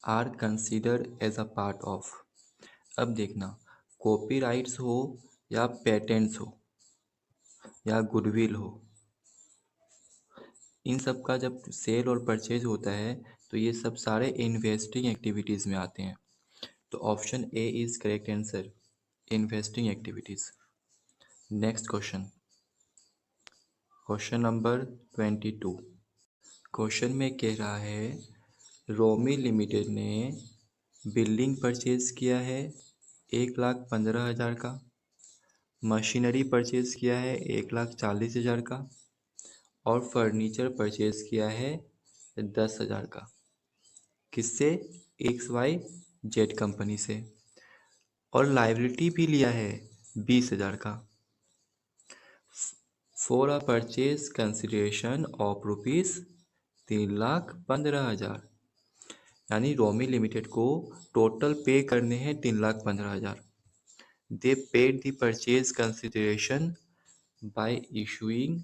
Are considered as a part of. अब देखना, copyrights हो या पेटेंट्स हो या गुडविल हो, इन सब का जब सेल और परचेज होता है तो ये सब सारे इन्वेस्टिंग एक्टिविटीज़ में आते हैं। तो option A is correct answer, investing activities. Next question, question number 22। Question में कह रहा है रोमी लिमिटेड ने बिल्डिंग परचेज किया है 1,15,000 का, मशीनरी परचेज किया है 1,40,000 का, और फर्नीचर परचेज किया है 10,000 का। किससे? XYZ कंपनी से। और लाइबिलिटी भी लिया है 20,000 का। For a purchase consideration of rupees 3,15,000। यानी रोमी लिमिटेड को टोटल पे करने हैं 3,15,000। दे paid the purchase consideration by issuing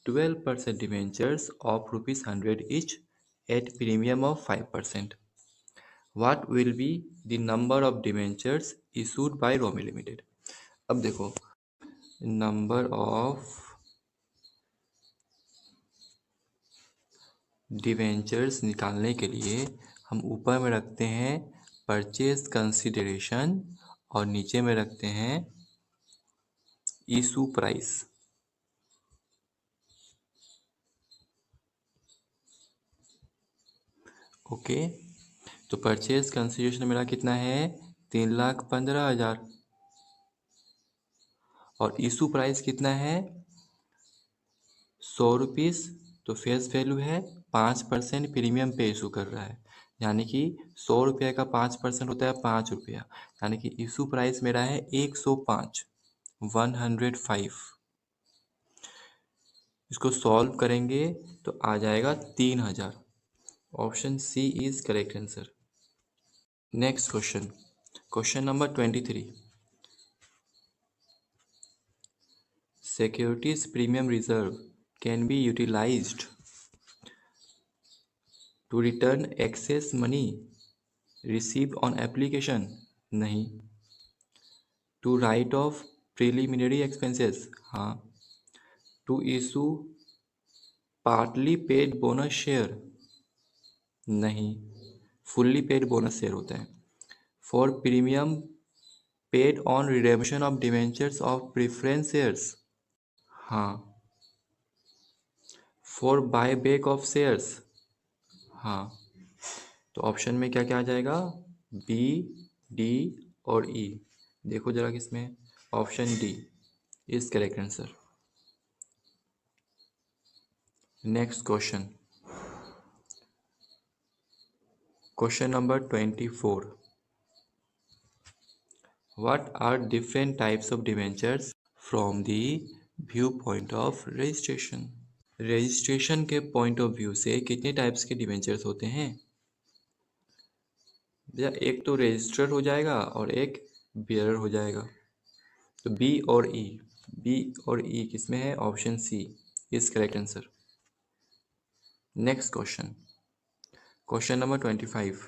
12% debentures of ₹100 each at premium of 5%. What will be the number of debentures issued by Romi Limited? अब देखो, number of debentures निकालने के लिए हम ऊपर में रखते हैं परचेज कंसिडरेशन और नीचे में रखते हैं इशू प्राइस। ओके, तो परचेज कंसिडरेशन मेरा कितना है? 3,15,000। और इशू प्राइस कितना है? 100 रुपीज़। तो फेस वैल्यू है 5% प्रीमियम पे इशू कर रहा है, यानी कि 100 रुपये का 5% होता है 5 रुपया, यानी कि इशू प्राइस मेरा है 105, 105। इसको सॉल्व करेंगे तो आ जाएगा 3,000। Option C is correct answer. Next question, question number 23। Securities premium reserve can be utilized to return excess money received on application? नहीं। To write off preliminary expenses? हाँ। To issue partly paid bonus share? नहीं, fully paid bonus share होता है। For premium paid on redemption of debentures of preference shares? हाँ। For buyback of shares? हाँ। तो option में क्या क्या आ जाएगा? बी, डी और ई। देखो जरा किसमें, option D is correct answer. Next question, question number 24। What are different types of debentures from the view point of registration? Registration के पॉइंट ऑफ व्यू से कितने टाइप्स के डिवेंचर्स होते हैं? भैया एक तो रजिस्टर्ड हो जाएगा और एक बियरर हो जाएगा। तो बी और ई, बी और ई किसमें है? Option C is correct answer. Next question, question number 25।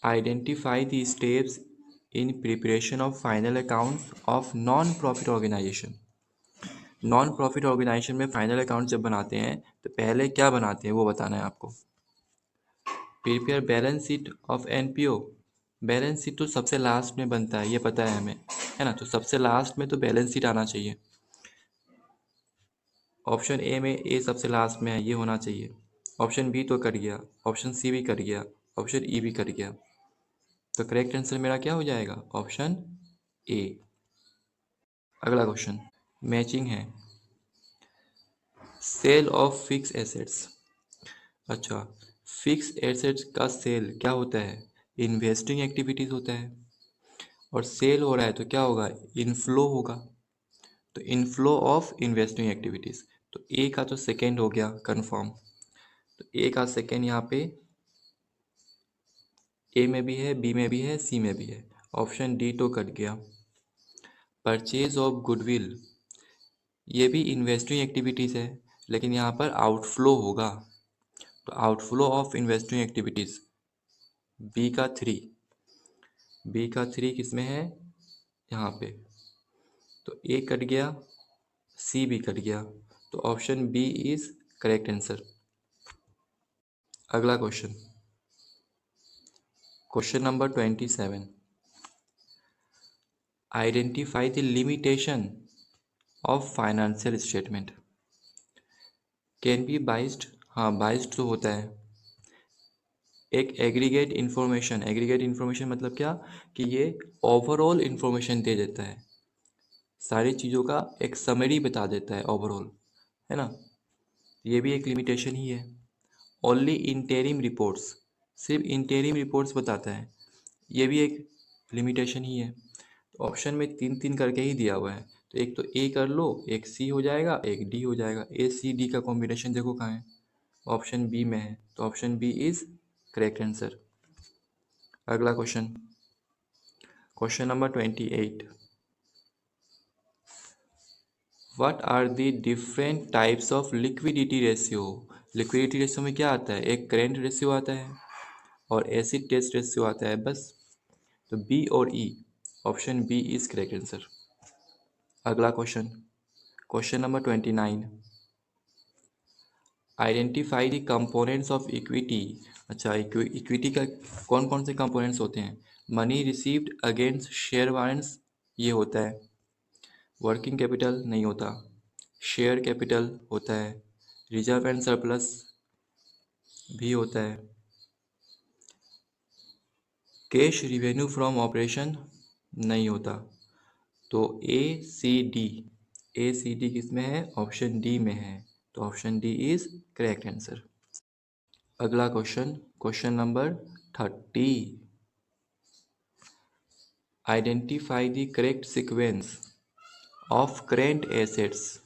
Identify the steps in preparation of final accounts of non profit organisation. Non profit organisation में फाइनल अकाउंट जब बनाते हैं तो पहले क्या बनाते हैं वो बताना है आपको। Prepare balance sheet of NPO. Balance sheet तो सबसे लास्ट में बनता है, ये पता है हमें, है ना। तो सबसे लास्ट में तो बैलेंस शीट आना चाहिए। ऑप्शन ए में ए सबसे लास्ट में है, ये होना चाहिए। ऑप्शन बी तो कर गया, ऑप्शन सी भी कर गया, ऑप्शन ई भी कर गया। तो करेक्ट आंसर मेरा क्या हो जाएगा? Option A. अगला क्वेश्चन मैचिंग है। Sale of fix assets. अच्छा, फिक्स एसेट्स का सेल क्या होता है? इन्वेस्टिंग एक्टिविटीज़ होता है। और सेल हो रहा है तो क्या होगा? इनफ्लो होगा। तो इनफ्लो ऑफ इन्वेस्टिंग एक्टिविटीज़। तो ए का तो सेकेंड हो गया कंफर्म। तो ए का सेकेंड यहाँ पे ए में भी है, बी में भी है, सी में भी है। ऑप्शन डी तो कट गया। परचेज ऑफ गुडविल, ये भी इन्वेस्टिंग एक्टिविटीज़ है, लेकिन यहाँ पर आउटफ्लो होगा। तो outflow of investing activities B का 3, बी का 3 किस में है, यहाँ पे। तो ए कट गया, सी भी कट गया, तो option B is correct answer. अगला question, question number 27, identify the limitation of financial statement can be biased. हाँ, बाइस्ड तो होता है। एक एग्रीगेट इन्फॉर्मेशन मतलब क्या, कि ये ओवरऑल इन्फॉर्मेशन दे देता है, सारी चीज़ों का एक समरी बता देता है ओवरऑल, है ना। ये भी एक लिमिटेशन ही है। ओनली इंटेरिम रिपोर्ट्स, सिर्फ इंटेरिम रिपोर्ट्स बताता है, ये भी एक लिमिटेशन ही है। तो ऑप्शन में 3-3 करके ही दिया हुआ है, तो एक तो ए कर लो, एक सी हो जाएगा, एक डी हो जाएगा। ए सी डी का कॉम्बिनेशन देखो कहाँ है, ऑप्शन बी में है, तो option B is correct answer. अगला question, question number 28, what are the different types of liquidity ratio. Liquidity ratio में क्या आता है, एक करेंट रेशियो आता है और एसिड टेस्ट रेशियो आता है, बस। तो बी और E, option B is correct answer. अगला question, question number 29, identify the components of equity. अच्छा, इक्विटी का कौन कौन से कंपोनेंट्स होते हैं, money received against share warrants ये होता है, वर्किंग कैपिटल नहीं होता, शेयर कैपिटल होता है, रिजर्व एंड सरप्लस भी होता है, कैश रिवेन्यू फ्रॉम ऑपरेशन नहीं होता। तो ए सी डी किस में है, ऑप्शन डी में है, तो option D is correct answer. अगला question, question number 30, identify the correct sequence of current assets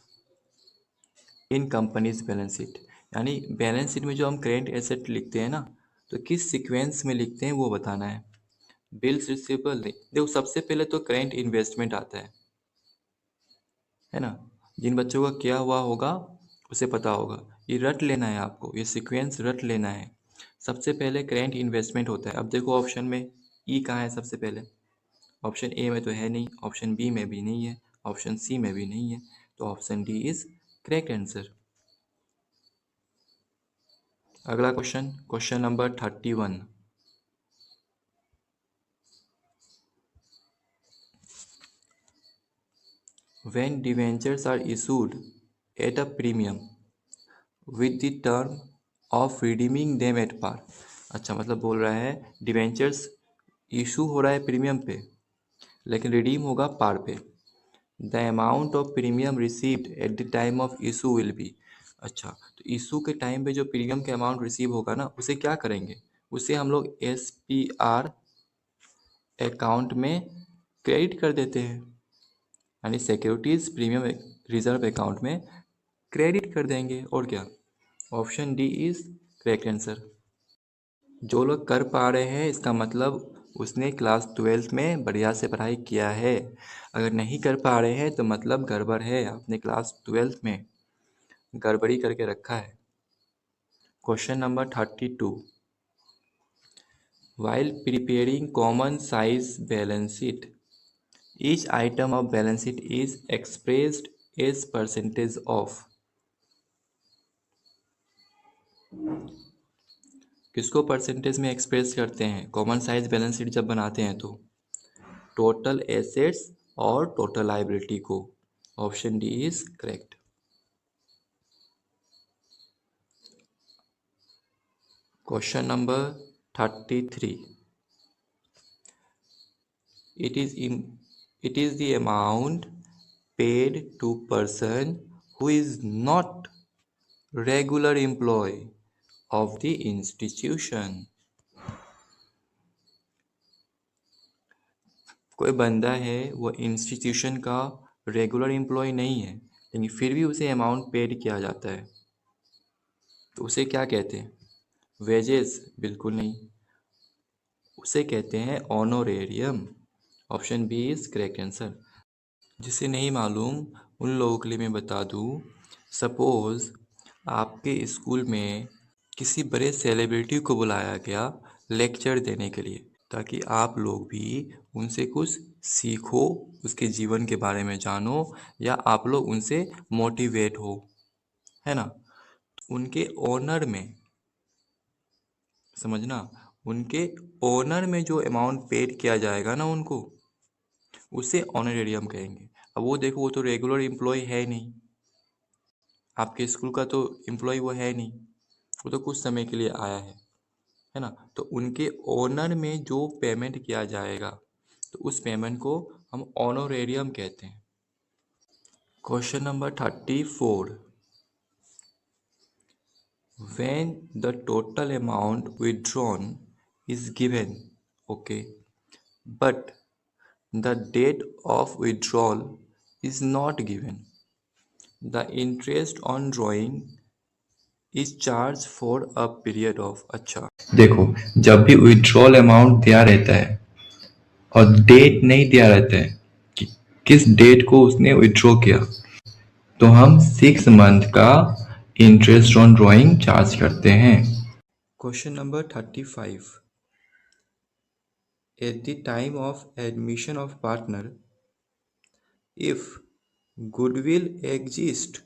in companies balance sheet. यानी बैलेंस शीट में जो हम करेंट एसेट लिखते हैं ना, तो किस सीक्वेंस में लिखते हैं वो बताना है। बिल्स रिसीवेबल नहीं, देखो सबसे पहले तो करेंट इन्वेस्टमेंट आता है ना। जिन बच्चों का किया हुआ होगा उसे पता होगा, ये रट लेना है आपको, ये सीक्वेंस रट लेना है। सबसे पहले करेंट इन्वेस्टमेंट होता है। अब देखो ऑप्शन में ई कहाँ है सबसे पहले, ऑप्शन ए में तो है नहीं, ऑप्शन बी में भी नहीं है, ऑप्शन सी में भी नहीं है, तो option D is correct answer. अगला question, question number 31, when debentures are issued at a premium with the term of redeeming them at par. अच्छा, मतलब बोल रहा है डिवेंचर्स इशू हो रहा है प्रीमियम पे, लेकिन रिडीम होगा पार पे। The amount of premium received eight the time of issue will be. अच्छा, तो इशू के टाइम पे जो प्रीमियम के अमाउंट रिसीव होगा ना, उसे क्या करेंगे, उसे हम लोग SPR अकाउंट में क्रेडिट कर देते हैं, यानी सिक्योरिटीज प्रीमियम रिजर्व अकाउंट में क्रेडिट कर देंगे, और क्या। Option D is correct answer. जो लोग कर पा रहे हैं इसका मतलब उसने क्लास 12th में बढ़िया से पढ़ाई किया है। अगर नहीं कर पा रहे हैं तो मतलब गड़बड़ है, आपने क्लास 12th में गड़बड़ी करके रखा है। Question number 32, while preparing common size balance sheet each item of balance sheet is expressed as percentage of. किसको परसेंटेज में एक्सप्रेस करते हैं कॉमन साइज बैलेंस शीट जब बनाते हैं तो, टोटल एसेट्स और टोटल लायबिलिटी को। Option D is correct. Question number 33, it is the amount paid to person who is not regular employee of the institution। कोई बंदा है वो इंस्टीट्यूशन का रेगुलर एम्प्लॉय नहीं है, लेकिन फिर भी उसे अमाउंट पेड किया जाता है, तो उसे क्या कहते हैं, वेजेस बिल्कुल नहीं, उसे कहते हैं honorarium. Option B is correct answer. जिसे नहीं मालूम उन लोगों के लिए मैं बता दूं, सपोज़ आपके स्कूल में किसी बड़े सेलिब्रिटी को बुलाया गया लेक्चर देने के लिए, ताकि आप लोग भी उनसे कुछ सीखो, उसके जीवन के बारे में जानो, या आप लोग उनसे मोटिवेट हो, है ना। उनके ऑनर में, समझना, उनके ऑनर में जो अमाउंट पेड किया जाएगा ना उनको, उसे ऑनरेरियम कहेंगे। अब वो देखो, वो तो रेगुलर एम्प्लॉय है नहीं, आपके स्कूल का तो एम्प्लॉय वो है नहीं, वो तो कुछ समय के लिए आया है ना। तो उनके ओनर में जो पेमेंट किया जाएगा, तो उस पेमेंट को हम ऑनोरेरियम कहते हैं। Question number 34, when the total amount withdrawn is given, okay, but the date of withdrawal is not given, the interest on drawing is charged for a period of। अच्छा देखो, जब भी विड्रॉल अमाउंट दिया रहता है और डेट नहीं दिया रहता है कि किस डेट को उसने विड्रॉ किया, तो हम 6 मंथ का इंटरेस्ट ऑन ड्राइंग चार्ज करते हैं। Question number 35, at the time of admission of partner, if goodwill exist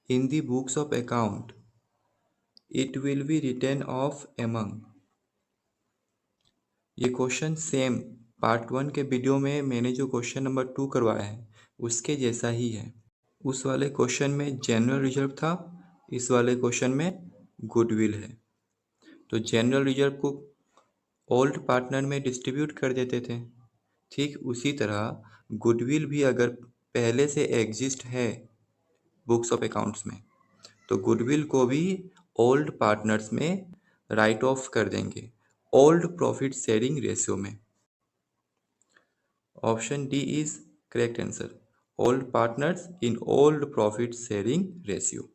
in the books of account, it will be written off among. ये क्वेश्चन सेम पार्ट 1 के video में मैंने जो question number 2 करवाया है उसके जैसा ही है। उस वाले क्वेश्चन में जनरल रिजर्व था, इस वाले क्वेश्चन में गुडविल है। तो जनरल रिजर्व को ओल्ड पार्टनर में डिस्ट्रीब्यूट कर देते थे। ठीक उसी तरह गुडविल भी अगर पहले से एग्जिस्ट है बुक्स ऑफ अकाउंट्स में, तो गुडविल को भी ओल्ड पार्टनर्स में राइट ऑफ कर देंगे, ओल्ड प्रॉफिट शेयरिंग रेशियो में। Option D is correct answer, old partners in old profit sharing ratio.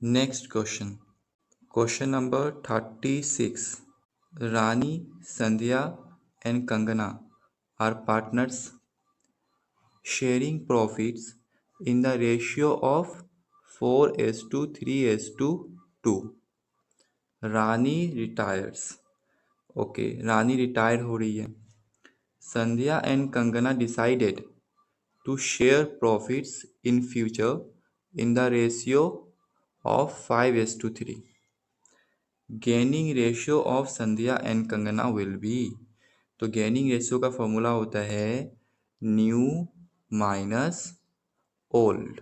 Next question, question number 36, Rani, Sandhya and Kangana are partners sharing profits in the ratio of 4:3:2। Rani retires, okay, Rani retire हो रही है। Sandhya and Kangana decided to share profits in future in the ratio of 5:3। Gaining ratio of Sandhya and Kangana will be, तो gaining ratio का formula होता है new minus old.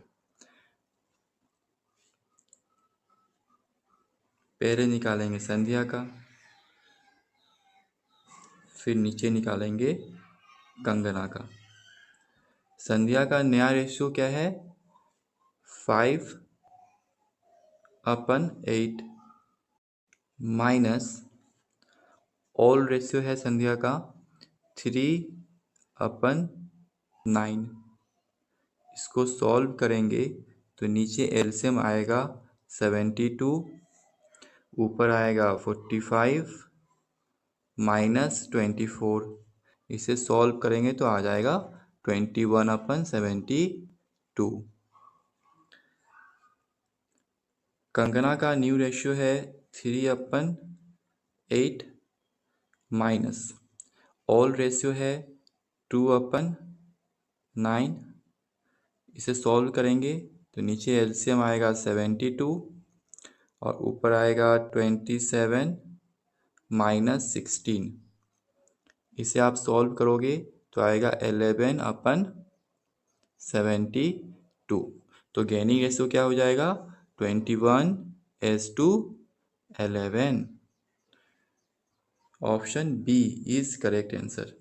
पहले निकालेंगे संध्या का, फिर नीचे निकालेंगे कंगना का। संध्या का नया रेशियो क्या है 5/8 माइनस ओल्ड रेशियो है संध्या का 3/9। इसको सॉल्व करेंगे तो नीचे एलसीएम आएगा 72, ऊपर आएगा 45 माइनस 24। इसे सॉल्व करेंगे तो आ जाएगा 21/72। कंगना का न्यू रेशियो है 3/8 माइनस ओल्ड रेशियो है 2/9। इसे सॉल्व करेंगे तो नीचे एलसीएम आएगा 72 और ऊपर आएगा 27 माइनस 16। इसे आप सॉल्व करोगे तो आएगा 11/72। तो गेनिंग रेशियो क्या हो जाएगा 21:11। Option B is correct answer.